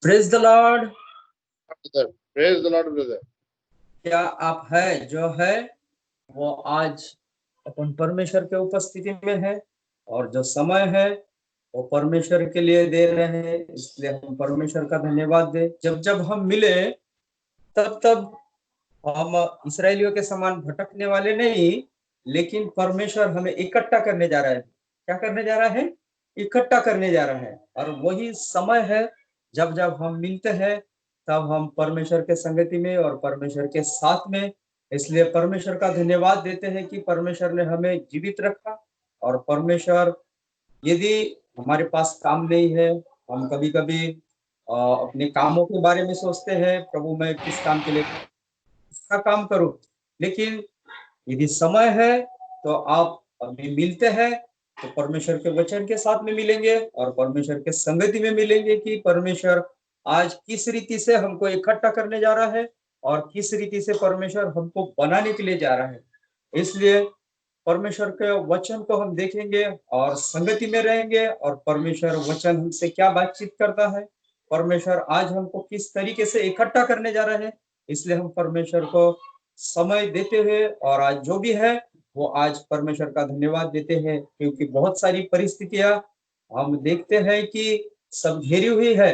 Praise the lord. Praise the lord brother. क्या आप है जो है वो आज अपन परमेश्वर के उपस्थिति में है, और जो समय है वो परमेश्वर के लिए दे रहे हैं, इसलिए हम परमेश्वर का धन्यवाद दे। जब जब हम मिले तब तब हम इसराइलियों के समान भटकने वाले नहीं, लेकिन परमेश्वर हमें इकट्ठा करने जा रहा है। क्या करने जा रहा है? इकट्ठा करने जा रहा है। और वही समय है जब जब हम मिलते हैं तब हम परमेश्वर के संगति में और परमेश्वर के साथ में, इसलिए परमेश्वर का धन्यवाद देते हैं कि परमेश्वर ने हमें जीवित रखा। और परमेश्वर, यदि हमारे पास काम नहीं है, हम कभी कभी अपने कामों के बारे में सोचते हैं, प्रभु मैं किस काम के लिए इसका काम करूं, लेकिन यदि समय है तो आप अभी मिलते हैं तो परमेश्वर के वचन के साथ में मिलेंगे और परमेश्वर के संगति में मिलेंगे कि परमेश्वर आज किस रीति से हमको इकट्ठा करने जा रहा है और किस रीति से परमेश्वर हमको बनाने के लिए जा रहा है। इसलिए परमेश्वर के वचन को हम देखेंगे और संगति में रहेंगे, और परमेश्वर वचन हमसे क्या बातचीत करता है, परमेश्वर आज हमको किस तरीके से इकट्ठा करने जा रहे हैं, इसलिए हम परमेश्वर को समय देते हुए और आज जो भी है वो आज परमेश्वर का धन्यवाद देते हैं। क्योंकि बहुत सारी परिस्थितियां हम देखते हैं कि सब घेरी हुई है,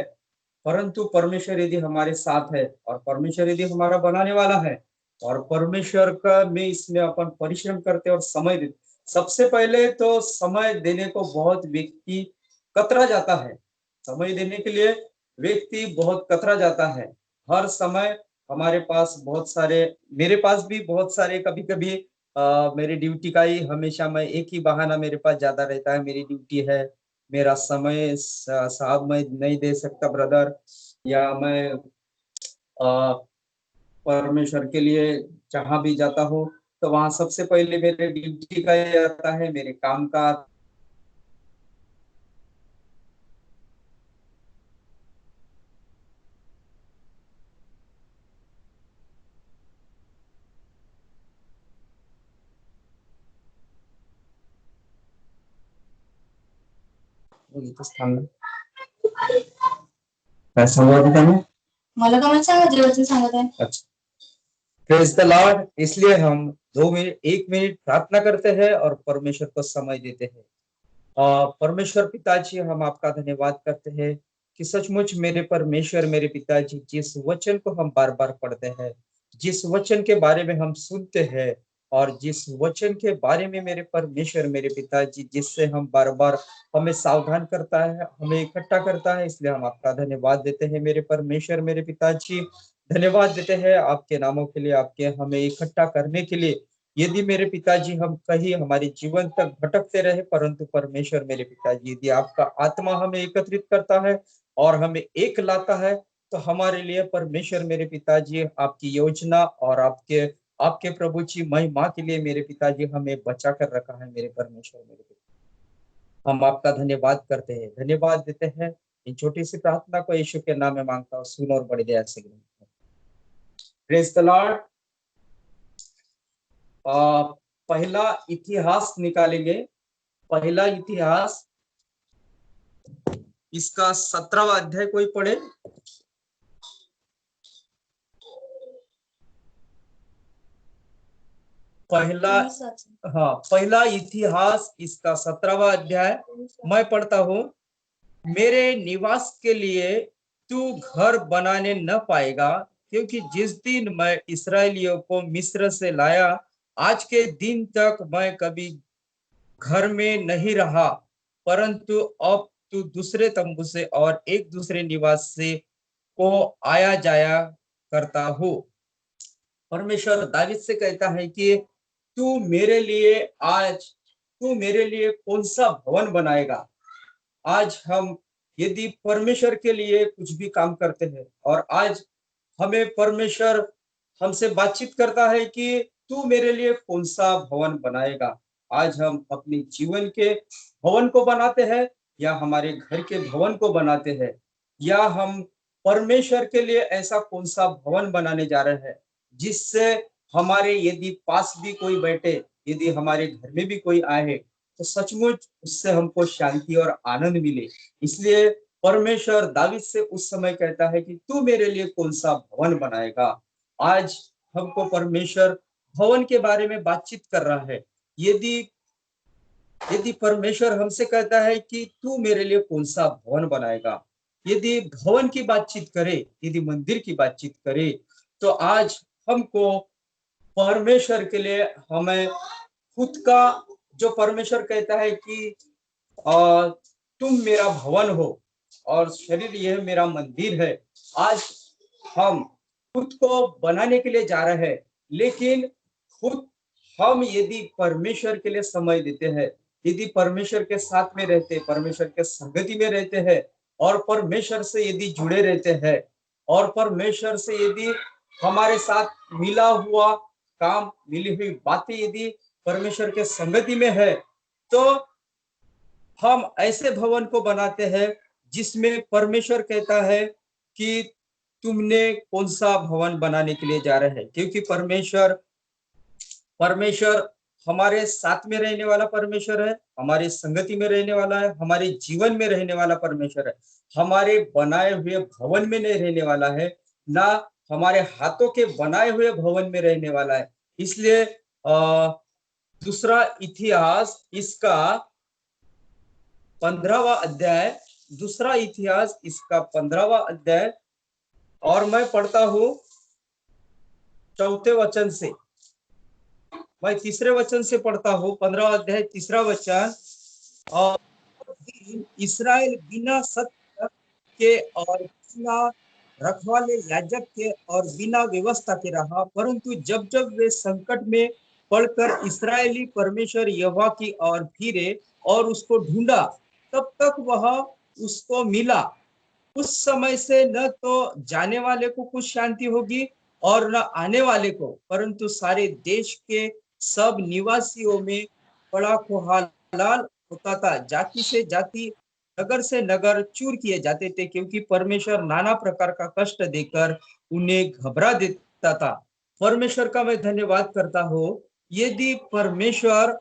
परंतु परमेश्वर यदि हमारे साथ है और परमेश्वर यदि हमारा बनाने वाला है और परमेश्वर का में इसमें अपन परिश्रम करते और समय देते। सबसे पहले तो समय देने को बहुत व्यक्ति कतरा जाता है। समय देने के लिए व्यक्ति बहुत कतरा जाता है। हर समय हमारे पास बहुत सारे, मेरे पास भी बहुत सारे, कभी कभी मेरी ड्यूटी का ही हमेशा मैं एक ही बहाना मेरे पास ज्यादा रहता है, मेरी ड्यूटी है, मेरा समय साहब मैं नहीं दे सकता ब्रदर, या मैं परमेश्वर के लिए जहां भी जाता हूँ तो वहां सबसे पहले मेरे ड्यूटी का ही आता है, मेरे काम का। काय संवाद त्याने मला का मत सांगा, देवाचं सांगत आहे। अच्छा, प्रेज द लॉर्ड। इसलिए हम 2 मिनट 1 मिनट प्रार्थना करते हैं और परमेश्वर को समय देते हैं। परमेश्वर पिताजी, हम आपका धन्यवाद करते हैं कि सचमुच मेरे परमेश्वर, मेरे पिताजी, जिस वचन को हम बार बार पढ़ते हैं, जिस वचन के बारे में हम सुनते हैं और जिस वचन के बारे में मेरे परमेश्वर, मेरे पिताजी, जिससे हम बार बार हमें सावधान करता है, हमें इकट्ठा करता है, इसलिए हम आपका धन्यवाद देते हैं मेरे परमेश्वर, मेरे पिताजी। धन्यवाद देते हैं आपके नामों के लिए, आपके हमें इकट्ठा करने के लिए। यदि मेरे पिताजी हम कहीं हमारे जीवन तक भटकते रहे, परंतु परमेश्वर मेरे पिताजी, यदि आपका आत्मा हमें एकत्रित करता है और हमें एक लाता है, तो हमारे लिए परमेश्वर मेरे पिताजी आपकी योजना और आपके आपके प्रभु जी महिमा के लिए मेरे पिताजी हमें बचा कर रखा है मेरे परमेश्वर, मेरे पिता। हम आपका धन्यवाद करते हैं, धन्यवाद देते हैं। इन छोटी सी प्रार्थना को यीशु के नाम में मांगता हूँ, सुन और बड़ी दया से ग्रहण करें। Praise the Lord. पहला इतिहास निकालेंगे, पहला इतिहास, इसका 17वां अध्याय कोई पढ़े। पहला, हाँ, पहला इतिहास इसका 17वां अध्याय मैं पढ़ता हूँ। मेरे निवास के लिए तू घर बनाने न पाएगा, क्योंकि जिस दिन मैं इस्राएलियों को मिस्र से लाया, आज के दिन तक मैं कभी घर में नहीं रहा, परंतु अब तू दूसरे तंबू से और एक दूसरे निवास से को आया जाया करता हूँ। परमेश्वर दावीद से कहता है कि तू मेरे लिए आज, तू मेरे लिए कौन सा भवन बनाएगा। आज हम यदि परमेश्वर के लिए कुछ भी काम करते हैं और आज हमें परमेश्वर हमसे बातचीत करता है कि तू मेरे लिए कौन सा भवन बनाएगा। आज हम अपने जीवन के भवन को बनाते हैं या हमारे घर के भवन को बनाते हैं, या हम परमेश्वर के लिए ऐसा कौन सा भवन बनाने जा रहे हैं जिससे हमारे यदि पास भी कोई बैठे, यदि हमारे घर में भी कोई आए तो सचमुच उससे हमको शांति और आनंद मिले। इसलिए परमेश्वर दावीद से उस समय कहता है कि तू मेरे लिए कौन सा भवन बनाएगा। आज हमको परमेश्वर भवन के बारे में बातचीत कर रहा है। यदि यदि परमेश्वर हमसे कहता है कि तू मेरे लिए कौन सा भवन बनाएगा, यदि भवन की बातचीत करे, यदि मंदिर की बातचीत करे, तो आज हमको परमेश्वर के लिए हमें खुद का, जो परमेश्वर कहता है कि अ, तुम मेरा भवन हो और शरीर यह मेरा मंदिर है। आज हम खुद को बनाने के लिए जा रहे हैं, लेकिन खुद हम यदि परमेश्वर के लिए समय देते हैं, यदि परमेश्वर के साथ में रहते, परमेश्वर के संगति में रहते हैं और परमेश्वर से यदि जुड़े रहते हैं और परमेश्वर से यदि हमारे साथ मिला हुआ काम, मिली हुई बातें यदि परमेश्वर के संगति में है, तो हम ऐसे भवन को बनाते हैं जिसमें परमेश्वर कहता है कि तुमने कौन सा भवन बनाने के लिए जा रहे हैं। क्योंकि परमेश्वर परमेश्वर हमारे साथ में रहने वाला परमेश्वर है, हमारी संगति में रहने वाला है, हमारे जीवन में रहने वाला परमेश्वर है। हमारे बनाए हुए भवन में नहीं रहने वाला है, ना हमारे हाथों के बनाए हुए भवन में रहने वाला है। इसलिए दूसरा इतिहास इसका 15वां अध्याय, दूसरा इतिहास इसका 15वां अध्याय, और मैं पढ़ता हूं 4 वचन से। मैं 3 वचन से पढ़ता हूँ, 15वां अध्याय 3 वचन। और इस्राएल बिना सत्य के और बिना रखवाले याजक के और बिना व्यवस्था के रहा, परंतु जब जब वे संकट में पड़कर इस्राएली परमेश्वर यहोवा की ओर फिरे और उसको ढूंढा, तब तक वह उसको मिला। उस समय से न तो जाने वाले को कुछ शांति होगी और न आने वाले को, परंतु सारे देश के सब निवासियों में बड़ा कोलाहल होता था। जाति से जाति, नगर से नगर चूर किए जाते थे, क्योंकि परमेश्वर नाना प्रकार का कष्ट देकर उन्हें घबरा देता था। परमेश्वर का मैं धन्यवाद करता हूँ। यदि परमेश्वर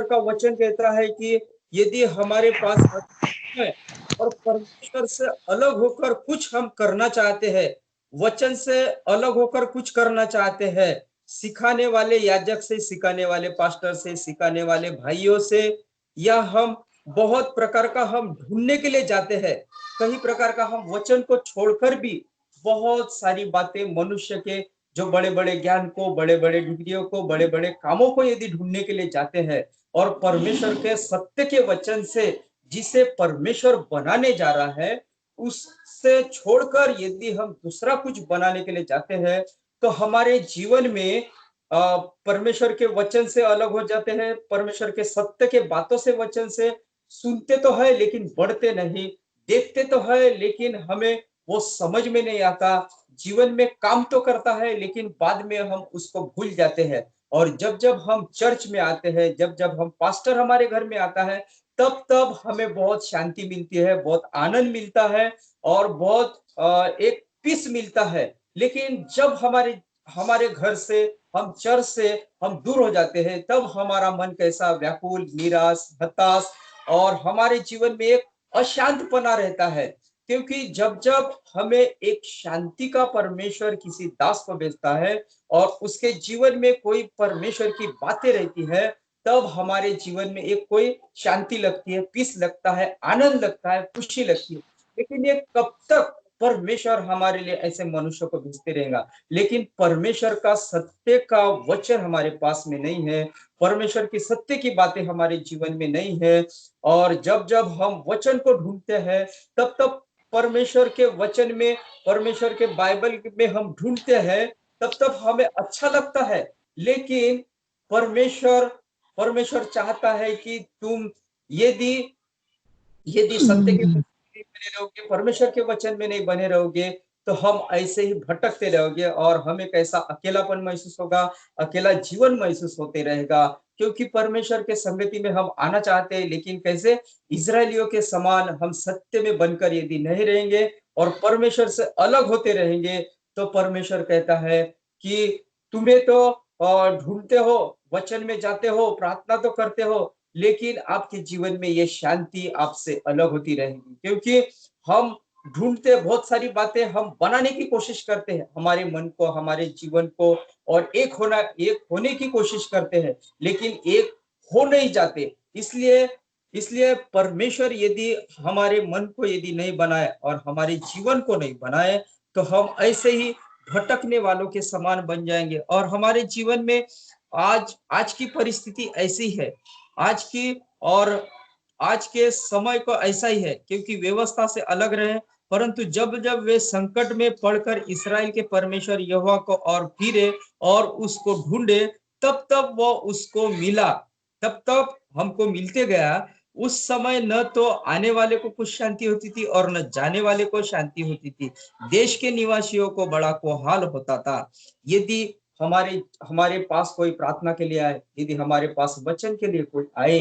का वचन कहता है कि यदि हमारे पास है और परमेश्वर से अलग होकर कुछ हम करना चाहते हैं, वचन से अलग होकर कुछ करना चाहते हैं, सिखाने वाले याजक से, सिखाने वाले पास्टर से, सिखाने वाले भाइयों से, या हम बहुत प्रकार का हम ढूंढने के लिए जाते हैं, कई प्रकार का हम वचन को छोड़कर भी बहुत सारी बातें मनुष्य के, जो बड़े बड़े ज्ञान को, बड़े बड़े डिग्रियों को, बड़े बड़े कामों को यदि ढूंढने के लिए जाते हैं और परमेश्वर के सत्य के वचन से, जिसे परमेश्वर बनाने जा रहा है, उससे छोड़कर यदि हम दूसरा कुछ बनाने के लिए जाते हैं, तो हमारे जीवन में परमेश्वर के वचन से अलग हो जाते हैं। परमेश्वर के सत्य के बातों से, वचन से सुनते तो है लेकिन बढ़ते नहीं, देखते तो है लेकिन हमें वो समझ में नहीं आता, जीवन में काम तो करता है लेकिन बाद में हम उसको भूल जाते हैं। और जब जब हम चर्च में आते हैं, जब जब हम पास्टर हमारे घर में आता है, तब तब हमें बहुत शांति मिलती है, बहुत आनंद मिलता है और बहुत एक पीस मिलता है। लेकिन जब हमारे हमारे घर से, हम चर्च से हम दूर हो जाते हैं, तब हमारा मन कैसा व्याकुल, निराश, हताश और हमारे जीवन में एक अशांतपना रहता है। क्योंकि जब जब हमें एक शांति का परमेश्वर किसी दास को भेजता है और उसके जीवन में कोई परमेश्वर की बातें रहती है, तब हमारे जीवन में एक कोई शांति लगती है, पीस लगता है, आनंद लगता है, खुशी लगती है। लेकिन ये कब तक परमेश्वर हमारे लिए ऐसे मनुष्य को भेजते रहेगा? लेकिन परमेश्वर का सत्य का वचन हमारे पास में नहीं है, परमेश्वर की सत्य की बातें हमारे जीवन में नहीं है। और जब जब हम वचन को ढूंढते हैं, तब तब परमेश्वर के वचन में, परमेश्वर के बाइबल में हम ढूंढते हैं, तब तब हमें अच्छा लगता है। लेकिन परमेश्वर परमेश्वर चाहता है कि तुम यदि यदि सत्य के वचन में बने रहोगे, परमेश्वर के वचन में नहीं बने रहोगे, तो हम ऐसे ही भटकते रहोगे और हमें कैसा अकेलापन महसूस होगा, अकेला जीवन महसूस होते रहेगा। क्योंकि परमेश्वर के संगति में हम आना चाहते हैं, लेकिन कैसे? इजरायलियों के समान हम सत्य में बनकर यदि नहीं रहेंगे और परमेश्वर से अलग होते रहेंगे, तो परमेश्वर कहता है कि तुम्हें तो ढूंढते हो, वचन में जाते हो, प्रार्थना तो करते हो, लेकिन आपके जीवन में ये शांति आपसे अलग होती रहेगी, क्योंकि हम ढूंढते बहुत सारी बातें हम बनाने की कोशिश करते हैं, हमारे मन को, हमारे जीवन को, और एक होने की कोशिश करते हैं, लेकिन एक हो नहीं जाते। इसलिए इसलिए परमेश्वर यदि हमारे मन को यदि नहीं बनाए और हमारे जीवन को नहीं बनाए, तो हम ऐसे ही भटकने वालों के समान बन जाएंगे। और हमारे जीवन में आज आज की परिस्थिति ऐसी है, आज की और आज के समय को ऐसा ही है, क्योंकि व्यवस्था से अलग रहे, परंतु जब जब वे संकट में पड़कर इस्राएल के परमेश्वर यहोवा को और फिरे और उसको ढूंढे, तब तब वो उसको मिला, तब तब हमको मिलते गया। उस समय न तो आने वाले को कुछ शांति होती थी और न जाने वाले को शांति होती थी। देश के निवासियों को बड़ा कोहाल होता था। यदि हमारे हमारे पास कोई प्रार्थना के लिए आए, यदि हमारे पास वचन के लिए कोई आए,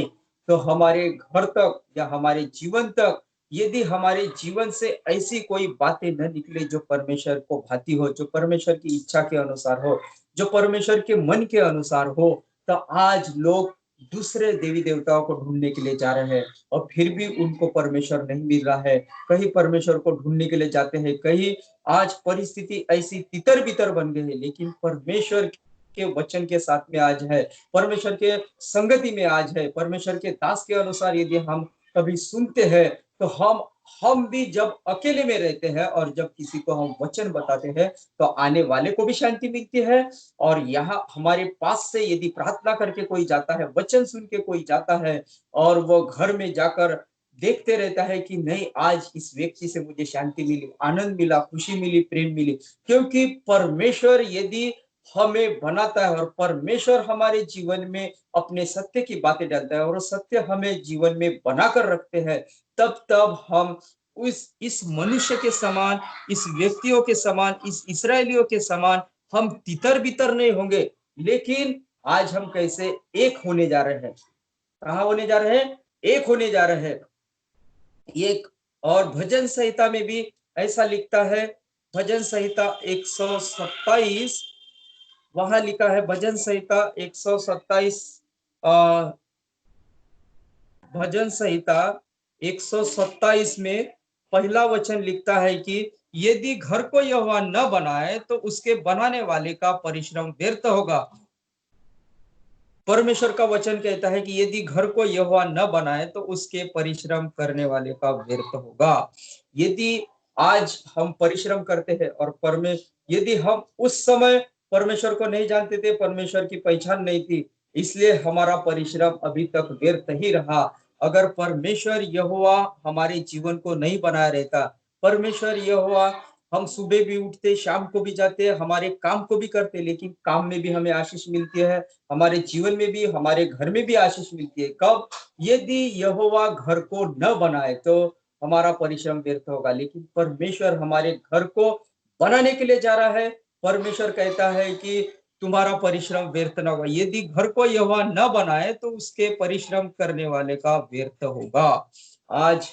तो हमारे घर तक या हमारे जीवन तक यदि हमारे जीवन से ऐसी कोई बातें न निकले जो परमेश्वर को भाती हो, जो परमेश्वर की इच्छा के अनुसार हो, जो परमेश्वर के मन के अनुसार हो, तो आज लोग दूसरे देवी देवताओं को ढूंढने के लिए जा रहे हैं और फिर भी उनको परमेश्वर नहीं मिल रहा है। कहीं परमेश्वर को ढूंढने के लिए जाते हैं, कहीं आज परिस्थिति ऐसी तितर बितर बन गई है, लेकिन परमेश्वर के वचन के साथ में आज है, परमेश्वर के संगति में आज है, परमेश्वर के दास के अनुसार यदि हम कभी सुनते हैं, तो हम भी जब अकेले में रहते हैं और जब किसी को हम वचन बताते हैं, तो आने वाले को भी शांति मिलती है। और यहाँ हमारे पास से यदि प्रार्थना करके कोई जाता है, वचन सुन के कोई जाता है, और वो घर में जाकर देखते रहता है कि नहीं, आज इस व्यक्ति से मुझे शांति मिली, आनंद मिला, खुशी मिली, प्रेम मिली, क्योंकि परमेश्वर यदि हमें बनाता है और परमेश्वर हमारे जीवन में अपने सत्य की बातें डालता है और सत्य हमें जीवन में बनाकर रखते हैं, तब तब हम इस मनुष्य के समान, इस व्यक्तियों के समान, इस इसराइलियों के समान हम तितर बितर नहीं होंगे, लेकिन आज हम कैसे एक होने जा रहे हैं। कहाँ होने जा रहे हैं? एक होने जा रहे हैं। एक और भजन संहिता में भी ऐसा लिखता है, भजन संहिता 127, वहां लिखा है, भजन संहिता 127, भजन संहिता 127 में पहला वचन लिखता है कि यदि घर को यहोवा न बनाए तो उसके बनाने वाले का परिश्रम व्यर्थ होगा। परमेश्वर का वचन कहता है कि यदि घर को यहोवा न बनाए तो उसके परिश्रम करने वाले का व्यर्थ होगा। यदि आज हम परिश्रम करते हैं और यदि हम उस समय परमेश्वर को नहीं जानते थे, परमेश्वर की पहचान नहीं थी, इसलिए हमारा परिश्रम अभी तक व्यर्थ ही रहा। अगर परमेश्वर यहोवा हमारे जीवन को नहीं बनाया रहता, परमेश्वर यहोवा, हम सुबह भी उठते, शाम को भी जाते, हमारे काम को भी करते, लेकिन काम में भी हमें आशीष मिलती है, हमारे जीवन में भी, हमारे घर में भी आशीष मिलती है। कब? यदि यहोवा घर को न बनाए तो हमारा परिश्रम व्यर्थ होगा, लेकिन परमेश्वर हमारे घर को बनाने के लिए जा रहा है। परमेश्वर कहता है कि तुम्हारा परिश्रम व्यर्थ न होगा। यदि घर को यहोवा न बनाए तो उसके परिश्रम करने वाले का व्यर्थ होगा। आज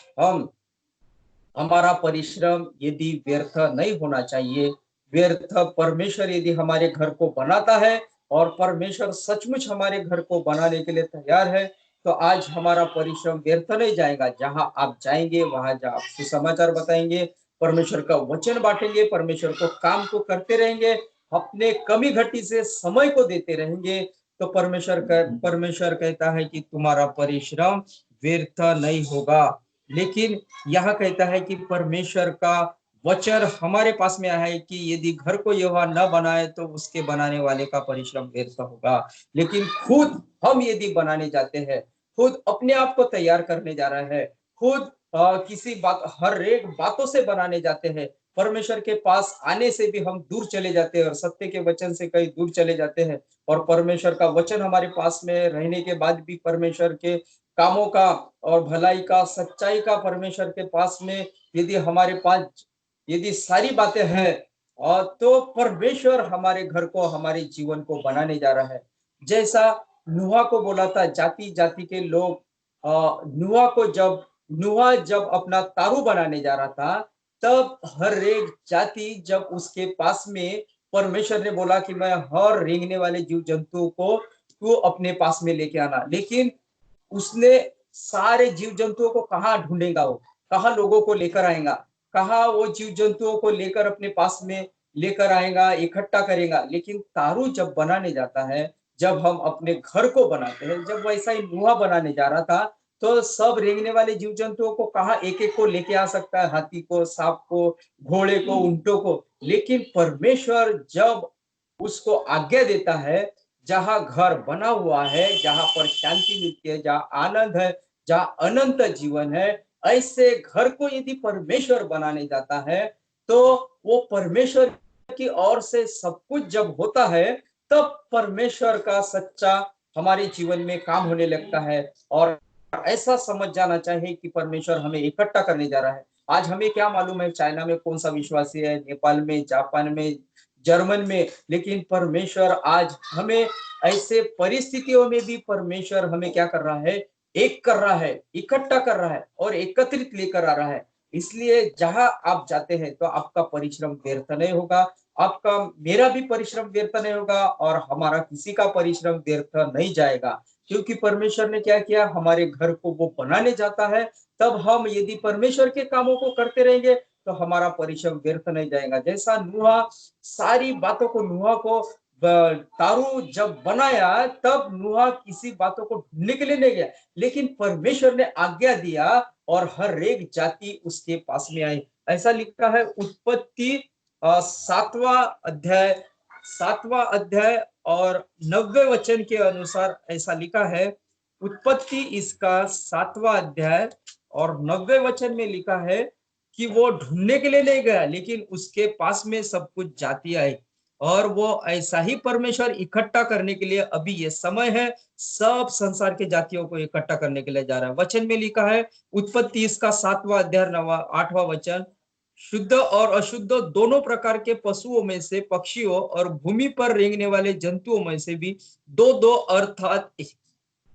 हमारा परिश्रम यदि व्यर्थ नहीं होना चाहिए, व्यर्थ परमेश्वर यदि हमारे घर को बनाता है और परमेश्वर सचमुच हमारे घर को बनाने के लिए तैयार है, तो आज हमारा परिश्रम व्यर्थ नहीं जाएगा। जहां आप जाएंगे वहां आप सुसमाचार बताएंगे, परमेश्वर का वचन बांटेंगे, परमेश्वर को काम को करते रहेंगे, अपने कमी घटी से समय को देते रहेंगे, तो परमेश्वर कहता है कि तुम्हारा परिश्रम व्यर्थ नहीं होगा। लेकिन यह कहता है कि परमेश्वर का वचन हमारे पास में आया है कि यदि घर को यहोवा न बनाए तो उसके बनाने वाले का परिश्रम व्यर्थ होगा। लेकिन खुद हम यदि बनाने जाते हैं, खुद अपने आप को तैयार करने जा रहे हैं, खुद किसी बात, हर एक बातों से बनाने जाते हैं, परमेश्वर के पास आने से भी हम दूर चले जाते हैं और सत्य के वचन से कहीं दूर चले जाते हैं। और परमेश्वर का वचन हमारे पास में रहने के बाद भी परमेश्वर के कामों का और भलाई का, सच्चाई का परमेश्वर के पास में यदि हमारे पास यदि सारी बातें हैं, और तो परमेश्वर हमारे घर को, हमारे जीवन को बनाने जा रहा है। जैसा नूहा को बोला था, जाति जाति के लोग, नूहा जब अपना तारू बनाने जा रहा था, तब हर एक जाति जब उसके पास में, परमेश्वर ने बोला कि मैं हर रेंगने वाले जीव जंतुओं को तू अपने पास में लेके आना, लेकिन उसने सारे जीव जंतुओं को कहाँ ढूंढेगा, वो कहाँ लोगों को लेकर आएगा, कहाँ वो जीव जंतुओं को लेकर अपने पास में लेकर आएगा, इकट्ठा करेगा। लेकिन तारू जब बनाने जाता है, जब हम अपने घर को बनाते हैं, जब वैसा ही नुहा बनाने जा रहा था, तो सब रेंगने वाले जीव जंतुओं को कहाँ एक एक को लेके आ सकता है, हाथी को, सांप को, घोड़े को, ऊंटों को। लेकिन परमेश्वर जब उसको आज्ञा देता है, जहां घर बना हुआ है, जहां पर शांति मिलती है, जहां आनंद है, जहां अनंत जीवन है, ऐसे घर को यदि परमेश्वर बनाने जाता है, तो वो परमेश्वर की ओर से सब कुछ जब होता है, तब परमेश्वर का सच्चा हमारे जीवन में काम होने लगता है। और ऐसा समझ जाना चाहिए कि परमेश्वर हमें इकट्ठा करने जा रहा है। आज हमें क्या मालूम है चाइना में कौन सा विश्वासी है, नेपाल में, जापान में, जर्मन में, लेकिन परमेश्वर आज हमें ऐसे परिस्थितियों में भी परमेश्वर हमें क्या कर रहा है, एक कर रहा है, इकट्ठा कर रहा है और एकत्रित लेकर आ रहा है। इसलिए जहां आप जाते हैं तो आपका परिश्रम व्यर्थ नहीं होगा, आपका मेरा भी परिश्रम व्यर्थ नहीं होगा और हमारा किसी का परिश्रम व्यर्थ नहीं जाएगा। क्योंकि परमेश्वर ने क्या किया, हमारे घर को वो बनाने जाता है। तब हम यदि परमेश्वर के कामों को करते रहेंगे तो हमारा परिश्रम व्यर्थ नहीं जाएगा। जैसा नूहा सारी बातों को, नूहा को तारू जब बनाया, तब नूहा किसी बातों को ढूंढने के लिए नहीं गया, लेकिन परमेश्वर ने आज्ञा दिया और हर एक जाति उसके पास में आई। ऐसा लिखा है उत्पत्ति 7वां अध्याय और 90वें वचन के अनुसार ऐसा लिखा है। उत्पत्ति इसका 7वां अध्याय और 90वें वचन में लिखा है कि वो ढूंढने के लिए नहीं गया, लेकिन उसके पास में सब कुछ जाति आई। और वो ऐसा ही परमेश्वर इकट्ठा करने के लिए अभी ये समय है, सब संसार के जातियों को इकट्ठा करने के लिए जा रहा है। वचन में लिखा है उत्पत्ति इसका 7वां अध्याय 8वां वचन, शुद्ध और अशुद्ध दोनों प्रकार के पशुओं में से, पक्षियों और भूमि पर रेंगने वाले जंतुओं में से भी दो दो अर्थात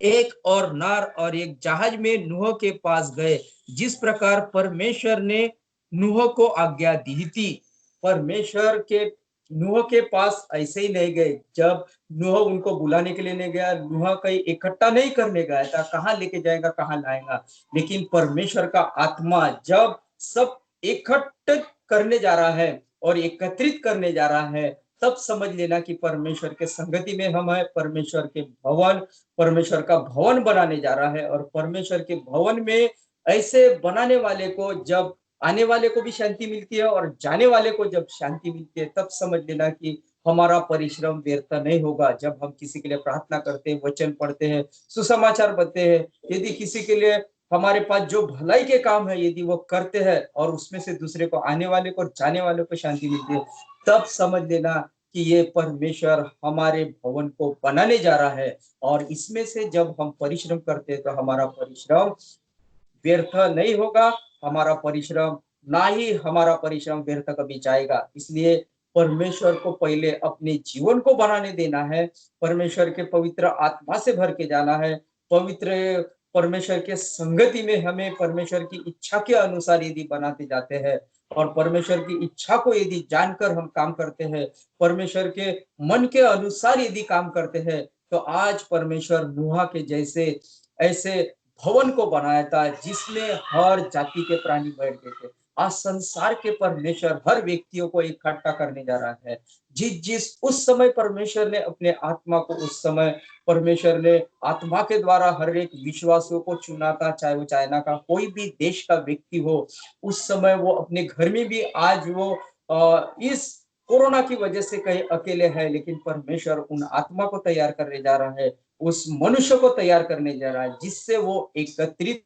एक और नार और एक जहाज में नूह के पास गए, जिस प्रकार परमेश्वर ने नूह को आज्ञा दी थी। परमेश्वर के नूह के पास ऐसे ही नहीं गए। जब नूह उनको बुलाने के लिए नहीं गया, नूह कहीं इकट्ठा नहीं करने गया था, कहाँ लेके जाएगा, कहाँ लाएगा। लेकिन परमेश्वर का आत्मा जब सब इकट्ठा करने जा रहा है और एकत्रित करने जा रहा है, तब समझ लेना कि परमेश्वर के संगति में हम है, परमेश्वर का भवन बनाने जा रहा है। और परमेश्वर के भवन में ऐसे बनाने वाले को, जब आने वाले को भी शांति मिलती है और जाने वाले को जब शांति मिलती है, तब समझ लेना कि हमारा परिश्रम व्यर्थ नहीं होगा। जब हम किसी के लिए प्रार्थना करते हैं, वचन पढ़ते हैं, सुसमाचार बताते हैं, यदि किसी के लिए हमारे पास जो भलाई के काम है यदि वो करते हैं और उसमें से दूसरे को, आने वाले को, जाने वाले को शांति मिलती है, तब समझ लेना कि ये परमेश्वर हमारे भवन को बनाने जा रहा है। और इसमें से जब हम परिश्रम करते हैं तो हमारा परिश्रम व्यर्थ नहीं होगा। हमारा परिश्रम व्यर्थ कभी जाएगा। इसलिए परमेश्वर को पहले अपने जीवन को बनाने देना है, परमेश्वर के पवित्र आत्मा से भर के जाना है, पवित्र परमेश्वर के संगति में हमें परमेश्वर की इच्छा के अनुसार यदि बनाते जाते हैं और परमेश्वर की इच्छा को यदि जानकर हम काम करते हैं, परमेश्वर के मन के अनुसार यदि काम करते हैं, तो आज परमेश्वर नूहा के जैसे ऐसे भवन को बनाया था जिसमें हर जाति के प्राणी बैठते थे। आज संसार के परमेश्वर हर व्यक्तियों को इकट्ठा करने जा रहा है। जिस उस समय परमेश्वर ने अपने आत्मा को, उस समय परमेश्वर ने आत्मा के द्वारा हर एक विश्वासियों को चुना था, चाहे वो चाइना का कोई भी देश का व्यक्ति हो। उस समय वो अपने घर में भी, आज वो इस कोरोना की वजह से कहीं अकेले है, लेकिन परमेश्वर उन आत्मा को तैयार करने जा रहा है, उस मनुष्य को तैयार करने जा रहा है, जिससे वो एकत्रित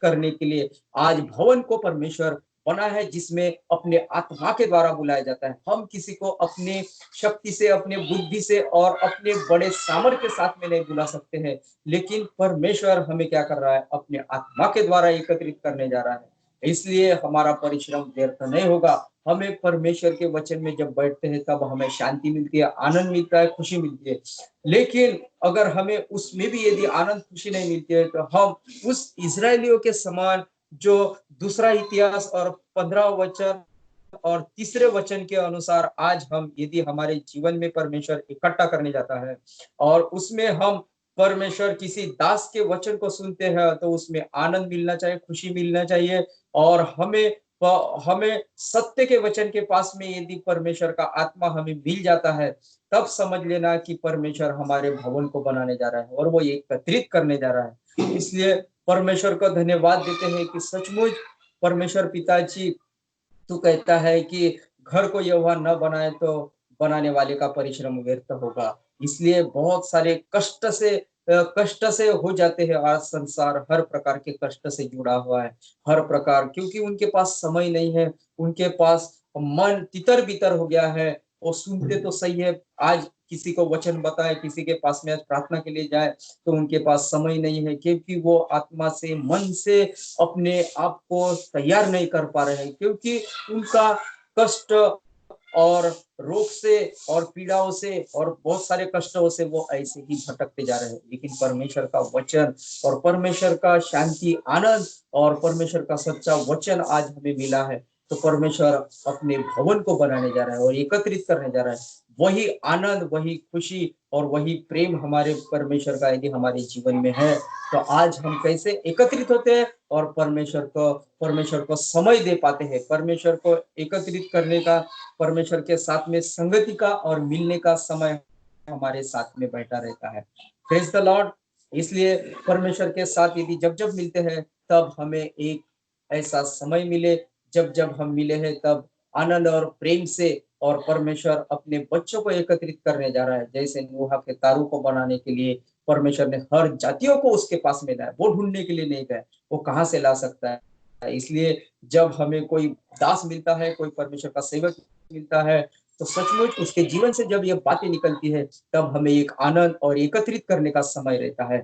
करने के लिए आज भवन को परमेश्वर बना है, जिसमें अपने आत्मा के द्वारा बुलाया जाता है। हम किसी को अपने शक्ति से, अपने बुद्धि से और अपने बड़े सामर्थ्य के साथ में नहीं बुला सकते हैं, लेकिन परमेश्वर हमें क्या कर रहा है, अपने आत्मा के द्वारा एकत्रित करने जा रहा है। इसलिए हमारा परिश्रम व्यर्थ नहीं होगा। हमें परमेश्वर के वचन में जब बैठते हैं तब हमें शांति मिलती है, आनंद मिलता है, खुशी मिलती है। लेकिन अगर हमें उसमें भी यदि आनंद खुशी नहीं मिलती है, तो हम उस इजरायलियों के समान, जो दूसरा इतिहास और 15 वचन और तीसरे वचन के अनुसार आज हम, यदि हमारे जीवन में परमेश्वर इकट्ठा करने जाता है और उसमें हम परमेश्वर किसी दास के वचन को सुनते हैं तो उसमें आनंद मिलना चाहिए, खुशी मिलना चाहिए। और हमें सत्य के वचन के पास में यदि परमेश्वर का आत्मा हमें मिल जाता है, तब समझ लेना कि परमेश्वर हमारे भवन को बनाने जा रहा है और वो एकत्रित करने जा रहा है। इसलिए परमेश्वर को धन्यवाद देते हैं कि सचमुच परमेश्वर पिताजी, तू कहता है कि घर को यहोवा न बनाए तो बनाने वाले का परिश्रम व्यर्थ होगा। इसलिए बहुत सारे कष्ट से हो जाते हैं। आज संसार हर प्रकार के कष्ट से जुड़ा हुआ है, हर प्रकार, क्योंकि उनके पास समय नहीं है, उनके पास मन तितर बितर हो गया है। वो सुनते तो सही है, आज किसी को वचन बताए, किसी के पास में आज प्रार्थना के लिए जाए, तो उनके पास समय नहीं है, क्योंकि वो आत्मा से, मन से अपने आप को तैयार नहीं कर पा रहे हैं, क्योंकि उनका कष्ट और रोग से और पीड़ाओं से और बहुत सारे कष्टों से वो ऐसे ही भटकते जा रहे हैं। लेकिन परमेश्वर का वचन और परमेश्वर का शांति, आनंद और परमेश्वर का सच्चा वचन आज हमें मिला है, तो परमेश्वर अपने भवन को बनाने जा रहा है और एकत्रित करने जा रहा है। वही आनंद, वही खुशी और वही प्रेम हमारे परमेश्वर का यदि हमारे जीवन में है, तो आज हम कैसे एकत्रित होते हैं और परमेश्वर को समय दे पाते हैं। परमेश्वर को एकत्रित करने का, परमेश्वर के साथ में संगति का और मिलने का समय हमारे साथ में बैठा रहता है। Praise the Lord. इसलिए परमेश्वर के साथ यदि जब जब मिलते हैं, तब हमें एक ऐसा समय मिले, जब जब हम मिले हैं तब आनंद और प्रेम से, और परमेश्वर अपने बच्चों को एकत्रित करने जा रहा है। जैसे नूह के तारू को बनाने के लिए परमेश्वर ने हर जातियों को उसके पास में लाया, वो ढूंढने के लिए नहीं गए, वो कहाँ से ला सकता है। इसलिए जब हमें कोई दास मिलता है, कोई परमेश्वर का सेवक मिलता है, तो सचमुच उसके जीवन से जब ये बातें निकलती है, तब हमें एक आनंद और एकत्रित करने का समय रहता है।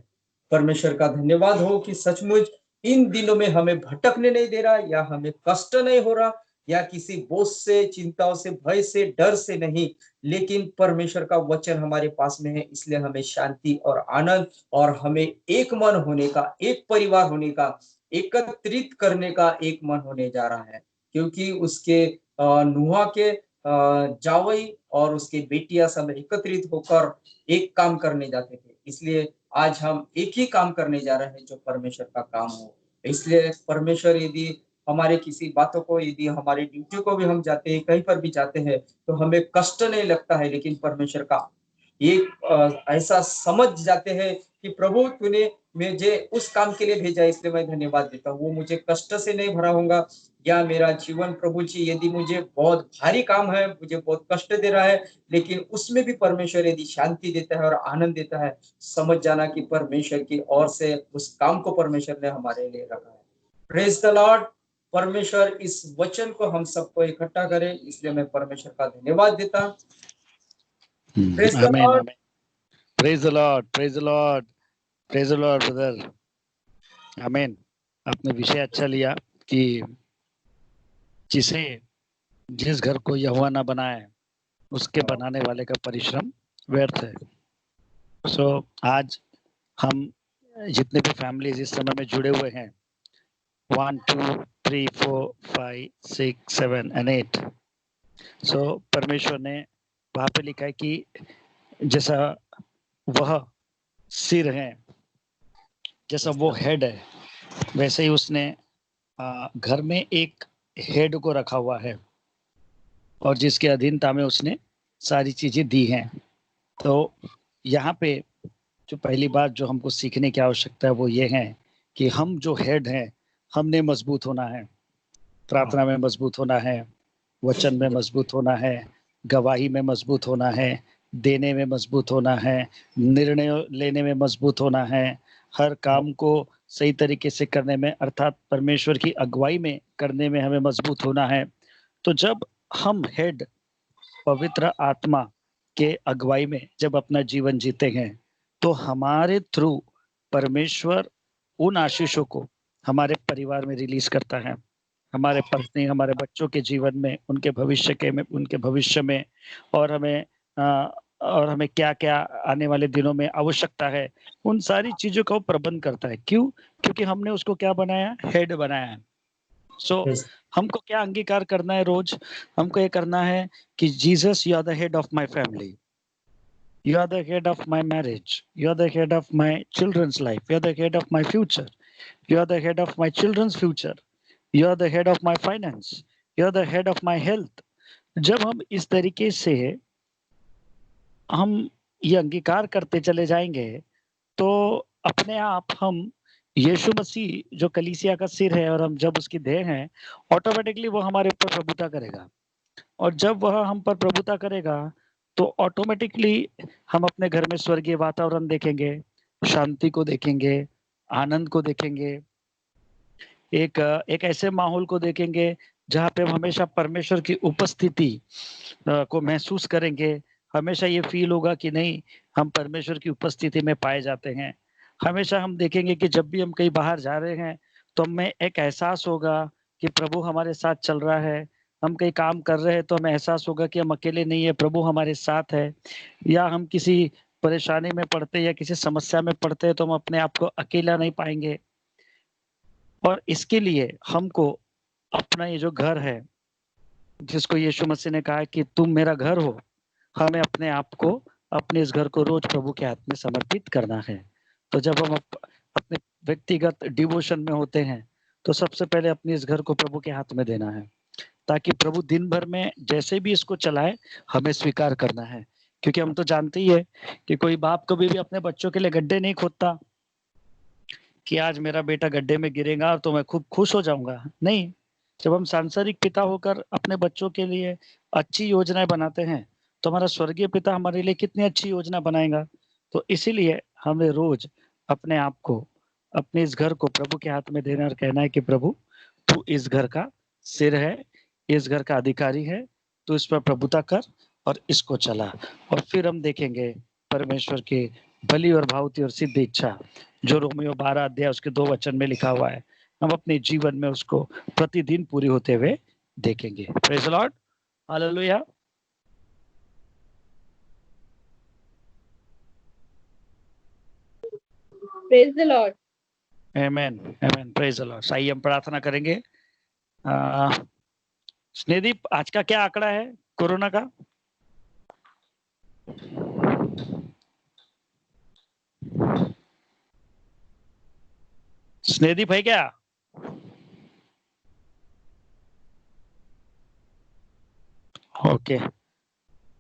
परमेश्वर का धन्यवाद हो कि सचमुच इन दिनों में हमें भटकने नहीं दे रहा, या हमें कष्ट नहीं हो रहा, या किसी बोझ से, चिंताओं से, भय से, डर से नहीं, लेकिन परमेश्वर का वचन हमारे पास में है। इसलिए हमें शांति और आनंद और हमें एक मन होने का, एक परिवार होने का, एकत्रित करने का एक मन होने जा रहा है। क्योंकि उसके नूह के जावई और उसके बेटियां सब एकत्रित होकर एक काम करने जाते थे। इसलिए आज हम एक ही काम करने जा रहे हैं, जो परमेश्वर का काम हो। इसलिए परमेश्वर यदि हमारे किसी बातों को, यदि हमारी ड्यूटी को भी हम जाते हैं, कहीं पर भी जाते हैं, तो हमें कष्ट नहीं लगता है। लेकिन परमेश्वर का एक ऐसा समझ जाते हैं कि प्रभु तूने मुझे उस काम के लिए भेजा, इसलिए मैं धन्यवाद देता हूँ। वो मुझे कष्ट से नहीं भरा होगा, या मेरा जीवन प्रभु जी यदि मुझे बहुत भारी काम है, मुझे बहुत कष्ट दे रहा है, लेकिन उसमें भी परमेश्वर यदि शांति देता है और आनंद देता है, समझ जाना कि परमेश्वर की ओर से उस काम को परमेश्वर ने हमारे लिए रखा है। Praise the Lord. परमेश्वर इस वचन को हम सबको इकट्ठा करे, इसलिए मैं परमेश्वर का धन्यवाद देता। Praise the amen, lord. Amen. Praise the lord, praise the lord, praise the lord brother. Amen. आपने विषय अच्छा लिया कि जिस घर को यहोवा ना बनाए, उसके बनाने वाले का परिश्रम व्यर्थ है। सो आज हम जितने भी फैमिलीज इस समय में जुड़े हुए हैं, 1 2 3 4 5 6 7 and 8, सो परमेश्वर ने वहां पे लिखा है कि जैसा वह सिर है, जैसा वो हेड है, वैसे ही उसने घर में एक हेड को रखा हुआ है, और जिसके अधीनता में उसने सारी चीजें दी हैं। तो यहाँ पे जो पहली बात जो हमको सीखने की आवश्यकता है, वो ये है कि हम जो हेड हैं, हमने मजबूत होना है, प्रार्थना में मजबूत होना है, वचन में मजबूत होना है, गवाही में मजबूत होना है, देने में मजबूत होना है, निर्णय लेने में मजबूत होना है, हर काम को सही तरीके से करने में, अर्थात परमेश्वर की अगुवाई में करने में हमें मजबूत होना है। तो जब हम हेड पवित्र आत्मा के अगुवाई में जब अपना जीवन जीते हैं, तो हमारे थ्रू परमेश्वर उन आशीषों को हमारे परिवार में रिलीज करता है, हमारे पत्नी, हमारे बच्चों के जीवन में, उनके भविष्य में, और हमें क्या क्या आने वाले दिनों में आवश्यकता है, उन सारी चीजों का वो प्रबंध करता है। क्यों? क्योंकि हमने उसको क्या बनाया? हेड बनाया है। सो हमको क्या अंगीकार करना है रोज? हमको ये करना है कि Jesus, you are the head of my family. You are the head of my marriage. You are the head of my children's life. You are the head of my future. You are the head of my children's future. You are the head of my finance. You are the head of my health. जब हम इस तरीके से हम ये अंगीकार करते चले जाएंगे तो अपने आप हम यीशु मसीह जो कलीसिया का सिर है और हम जब उसकी देह हैं, ऑटोमेटिकली वो हमारे ऊपर प्रभुता करेगा। और जब वह हम पर प्रभुता करेगा तो ऑटोमेटिकली हम अपने घर में स्वर्गीय वातावरण देखेंगे, शांति को देखेंगे, आनंद को देखेंगे, एक ऐसे माहौल को देखेंगे जहाँ पे हम हमेशा परमेश्वर की उपस्थिति को महसूस करेंगे। हमेशा ये फील होगा कि नहीं, हम परमेश्वर की उपस्थिति में पाए जाते हैं। हमेशा हम देखेंगे कि जब भी हम कहीं बाहर जा रहे हैं तो हमें एक एहसास होगा कि प्रभु हमारे साथ चल रहा है। हम कहीं काम कर रहे हैं तो हमें एहसास होगा कि हम अकेले नहीं है, प्रभु हमारे साथ है। या हम किसी परेशानी में पड़ते हैं या किसी समस्या में पड़ते हैं तो हम अपने आप को अकेला नहीं पाएंगे। और इसके लिए हमको अपना ये जो घर है, जिसको यीशु मसीह ने कहा कि तुम मेरा घर हो, हमें अपने आप को, अपने इस घर को रोज प्रभु के हाथ में समर्पित करना है। तो जब हम अपने व्यक्तिगत डिवोशन में होते हैं तो सबसे पहले अपने इस घर को प्रभु के हाथ में देना है, ताकि प्रभु दिन भर में जैसे भी इसको चलाए हमें स्वीकार करना है। क्योंकि हम तो जानते ही है कि कोई बाप कभी भी अपने बच्चों के लिए गड्ढे नहीं खोदता कि आज मेरा बेटा गड्ढे में गिरेगा तो मैं खूब खुश हो जाऊंगा। नहीं, जब हम सांसारिक पिता होकर अपने बच्चों के लिए अच्छी योजनाएं बनाते हैं तो हमारा स्वर्गीय पिता हमारे लिए कितनी अच्छी योजना बनाएगा। तो इसीलिए हमें रोज अपने आप को, अपने इस घर को प्रभु के हाथ में देना और कहना है कि प्रभु तू इस घर का सिर है, इस घर का अधिकारी है, तू इस पर प्रभुता कर और इसको चला। और फिर हम देखेंगे परमेश्वर की भली और भावती और सिद्ध इच्छा जो रोमियो 12 अध्याय उसके 2 वचन में लिखा हुआ है, हम अपने जीवन में उसको प्रतिदिन पूरी होते हुए देखेंगे। Praise the Lord, hallelujah. Praise the Lord. Amen, amen, praise the Lord. आइए हम प्रार्थना करेंगे। स्नेहदीप, आज का क्या आंकड़ा है कोरोना का? स्नेहदीप है क्या? ओके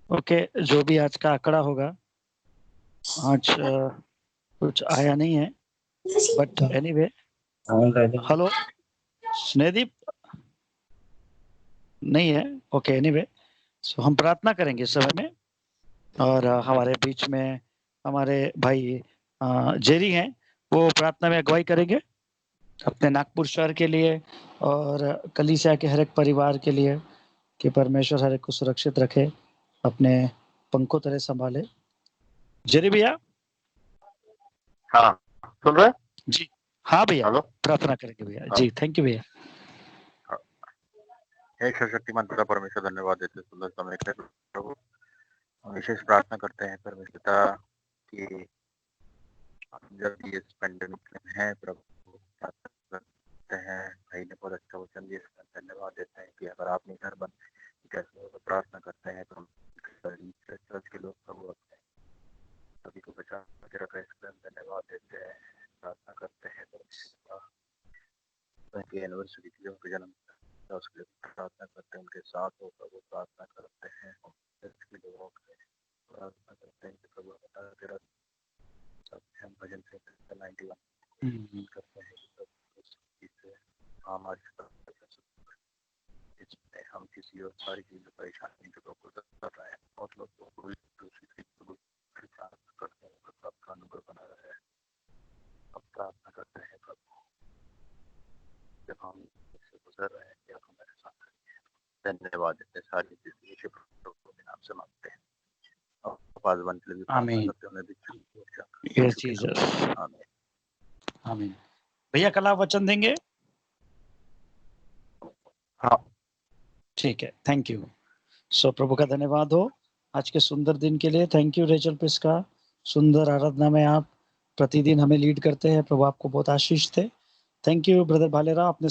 ओके, जो भी आज का आंकड़ा होगा, आज कुछ आया नहीं है, बट एनीवे। हेलो स्नेहदीप, नहीं है? Okay, anyway. सो हम प्रार्थना करेंगे इस समय में, और हमारे बीच में हमारे भाई जेरी हैं, वो प्रार्थना में अगुवाई करेंगे अपने नागपुर शहर के लिए और कलीसिया के हर एक परिवार के लिए, कि परमेश्वर हर एक को सुरक्षित रखे, अपने पंखों तरह संभाले। जेरी भैया? हाँ, सुन रहे? जी हाँ भैया, हेलो, प्रार्थना करेंगे भैया। जी थैंक यू भैया। हे सर्वशक्तिमान पिता परमेश्वर, धन्यवाद देते सुंदर समय के लिए प्रभु। हम विशेष प्रार्थना करते हैं परमेश्वर पिता कि जब ये पेंडेमिक में है प्रभु, प्रार्थना करते हैं, भाई ने बहुत अच्छा वचन दिया, धन्यवाद देते हैं कि अगर आप नहीं घर बन कैसे, तो प्रार्थना करते हैं तो चर्च के लोग प्रभु सभी को बचा के रखा, इसका धन्यवाद देते हैं। प्रार्थना करते हैं उनकी एनिवर्सरी के लिए, उनके जन्म उसके लिए प्रार्थना करते हैं, उनके साथ हो प्रभु। प्रार्थना करते हैं चर्च के लोगों के, प्रार्थना करते हैं कि प्रभु तेरा हम भजन से 91 करते हैं कि हमारे इसमें हम किसी और सारी चीज़ों परेशानी के लोग कर रहे हैं, बहुत लोग करते हैं, आपका अनुग्रह बना रहा है। अब प्रार्थना करते हैं प्रभु, जब हम इससे गुजर रहे हैं कि आप हमारे साथ करिए। धन्यवाद देते हैं, सारी चीज़ें यीशु प्रभु के नाम से मांगते हैं। आमीन, यस जीसस, आमीन। भैया कल आप वचन देंगे? हाँ, ठीक है, थैंक यू। सो प्रभु का धन्यवाद हो आज के सुंदर दिन के लिए। थैंक यू रेचल पिस्का, सुंदर आराधना में आप प्रतिदिन हमें लीड करते हैं। प्रभु आपको बहुत आशीष दे। थैंक यू ब्रदर भालेराव, अपने